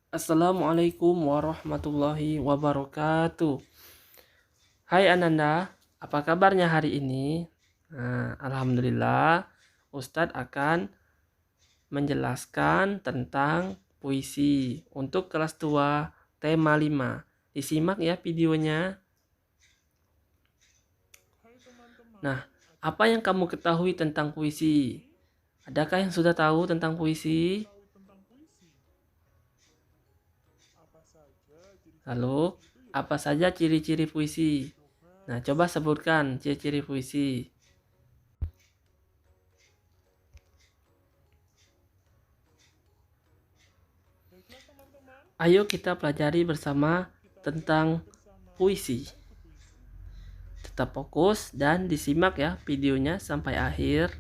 Assalamualaikum warahmatullahi wabarakatuh. Hai Ananda, apa kabarnya hari ini? Alhamdulillah, Ustadz akan menjelaskan tentang puisi untuk kelas 2 tema 5. Disimak ya videonya. Nah, apa yang kamu ketahui tentang puisi? Adakah yang sudah tahu tentang puisi? Lalu, apa saja ciri-ciri puisi? Nah, coba sebutkan ciri-ciri puisi. Ayo kita pelajari bersama tentang puisi. Tetap fokus dan disimak ya videonya sampai akhir.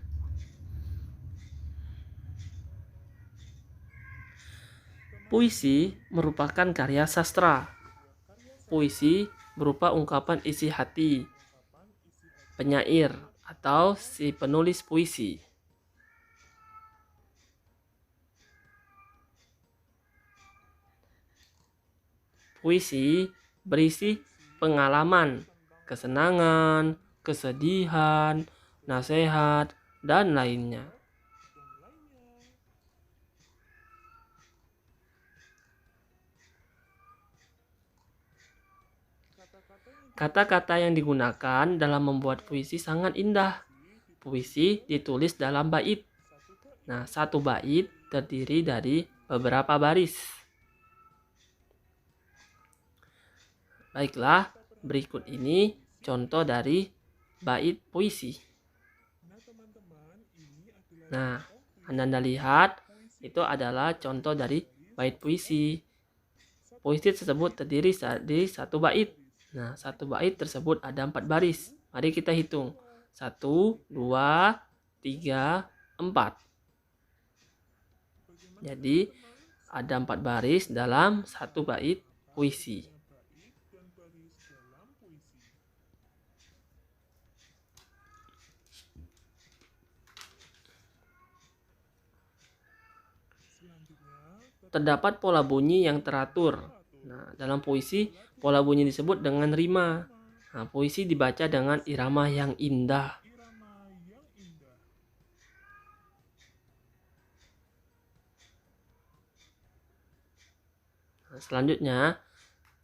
Puisi merupakan karya sastra. Puisi berupa ungkapan isi hati penyair atau si penulis puisi. Puisi berisi pengalaman, kesenangan, kesedihan, nasihat, dan lainnya. Kata-kata yang digunakan dalam membuat puisi sangat indah. Puisi ditulis dalam bait. Nah, satu bait terdiri dari beberapa baris. Baiklah, berikut ini contoh dari bait puisi. Nah, Anda lihat itu adalah contoh dari bait puisi. Puisi tersebut terdiri dari satu bait. Nah, satu bait tersebut ada 4 baris. Mari kita hitung. 1, 2, 3, 4. Jadi, ada 4 baris dalam satu bait puisi. Terdapat pola bunyi yang teratur. Nah, dalam puisi, pola bunyi disebut dengan rima. Nah, puisi dibaca dengan irama yang indah. Nah, selanjutnya,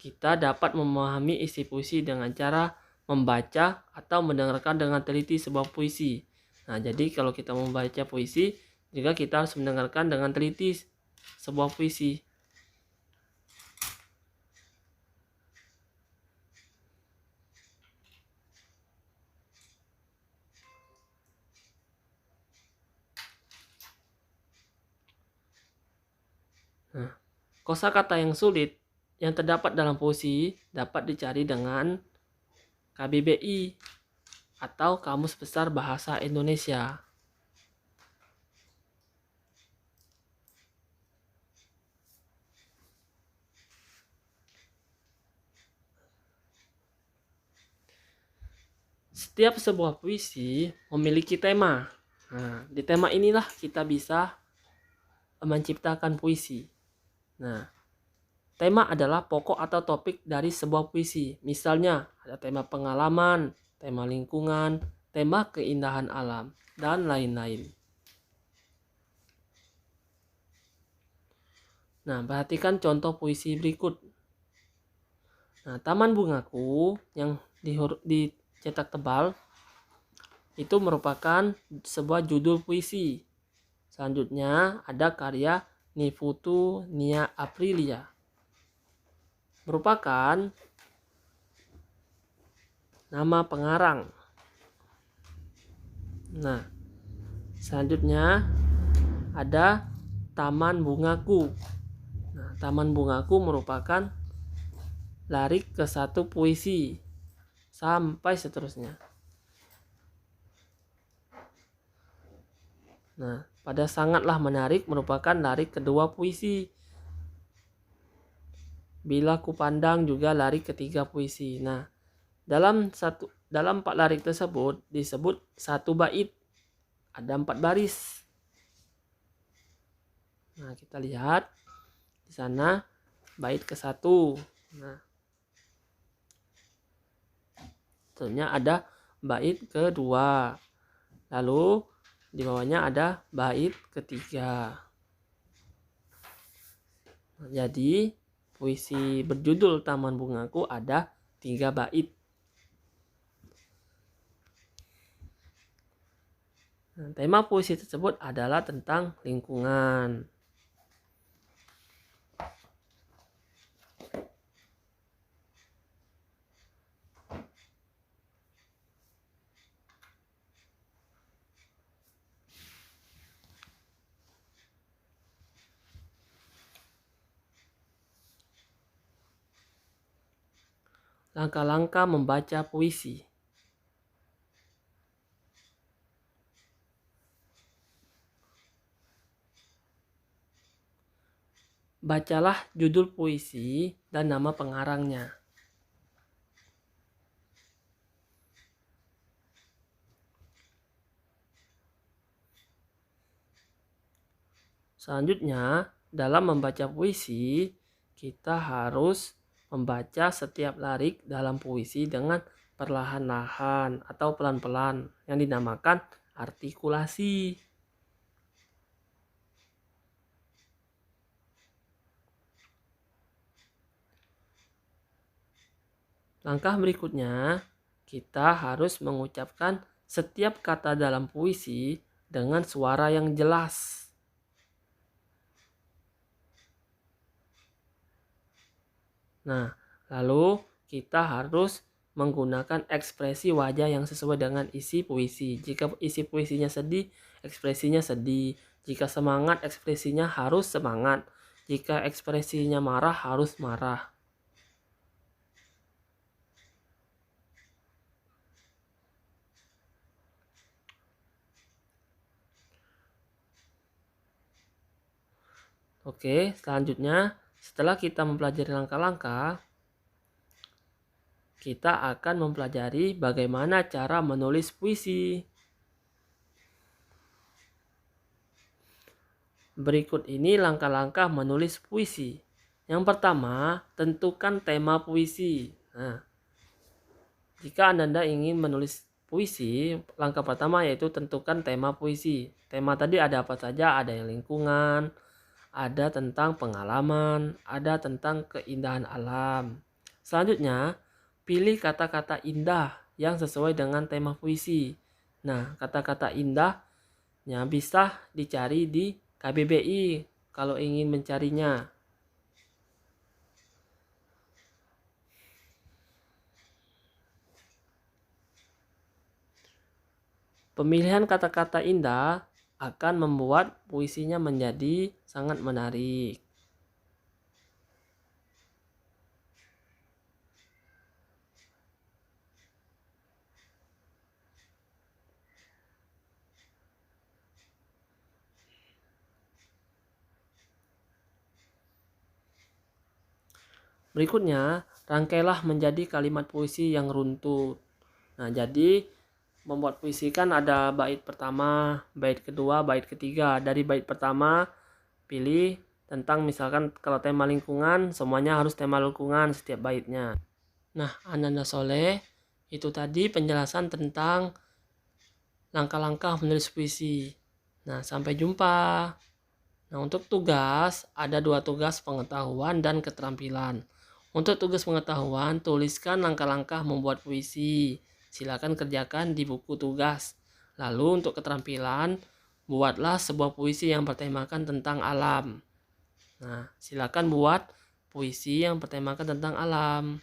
kita dapat memahami isi puisi dengan cara membaca atau mendengarkan dengan teliti sebuah puisi. Nah, jadi kalau kita membaca puisi, juga kita harus mendengarkan dengan teliti sebuah puisi. Nah, kosakata yang sulit yang terdapat dalam puisi dapat dicari dengan KBBI atau Kamus Besar Bahasa Indonesia. Setiap sebuah puisi memiliki tema. Nah, di tema inilah kita bisa menciptakan puisi. Nah, tema adalah pokok atau topik dari sebuah puisi. Misalnya, ada tema pengalaman, tema lingkungan, tema keindahan alam, dan lain-lain. Nah, perhatikan contoh puisi berikut. Nah, Taman Bungaku yang dicetak tebal itu merupakan sebuah judul puisi. Selanjutnya ada karya Nifutu Nia Aprilia. Merupakan nama pengarang. Nah, selanjutnya ada Taman Bungaku. Nah, Taman Bungaku merupakan lirik ke satu puisi sampai seterusnya. Nah, pada sangatlah menarik merupakan lirik kedua puisi. Bila ku pandang juga lirik ketiga puisi. Nah, dalam 4 lirik tersebut disebut satu bait. Ada 4 baris. Nah, kita lihat di sana bait ke-1. Nah, selanjutnya ada bait ke-2. Lalu di bawahnya ada bait ke-3. Jadi puisi berjudul Taman Bungaku ada 3 bait. Nah, tema puisi tersebut adalah tentang lingkungan. Langkah-langkah membaca puisi. Bacalah judul puisi dan nama pengarangnya. Selanjutnya, dalam membaca puisi, kita harus membaca setiap lirik dalam puisi dengan perlahan-lahan atau pelan-pelan yang dinamakan artikulasi. Langkah berikutnya, kita harus mengucapkan setiap kata dalam puisi dengan suara yang jelas. Nah, lalu kita harus menggunakan ekspresi wajah yang sesuai dengan isi puisi. Jika isi puisinya sedih, ekspresinya sedih. Jika semangat, ekspresinya harus semangat. Jika ekspresinya marah, harus marah. Oke, selanjutnya setelah kita mempelajari langkah-langkah, kita akan mempelajari bagaimana cara menulis puisi. Berikut ini langkah-langkah menulis puisi. Yang pertama, tentukan tema puisi. Nah, jika Anda ingin menulis puisi, langkah pertama yaitu tentukan tema puisi. Tema tadi ada apa saja? Ada yang lingkungan, ada tentang pengalaman, ada tentang keindahan alam. Selanjutnya, pilih kata-kata indah yang sesuai dengan tema puisi. Nah, kata-kata indahnya bisa dicari di KBBI kalau ingin mencarinya. Pemilihan kata-kata indah akan membuat puisinya menjadi sangat menarik. Berikutnya, rangkailah menjadi kalimat puisi yang runtut. Nah, jadi membuat puisi kan ada bait pertama, bait kedua, bait ketiga. Dari bait pertama, pilih tentang misalkan kalau tema lingkungan, semuanya harus tema lingkungan setiap baitnya. Nah, Ananda Soleh, itu tadi penjelasan tentang langkah-langkah menulis puisi. Nah, sampai jumpa. Nah, untuk tugas, ada 2 tugas pengetahuan dan keterampilan. Untuk tugas pengetahuan, tuliskan langkah-langkah membuat puisi. Silakan kerjakan di buku tugas. Lalu untuk keterampilan, buatlah sebuah puisi yang bertemakan tentang alam. Nah, silakan buat puisi yang bertemakan tentang alam.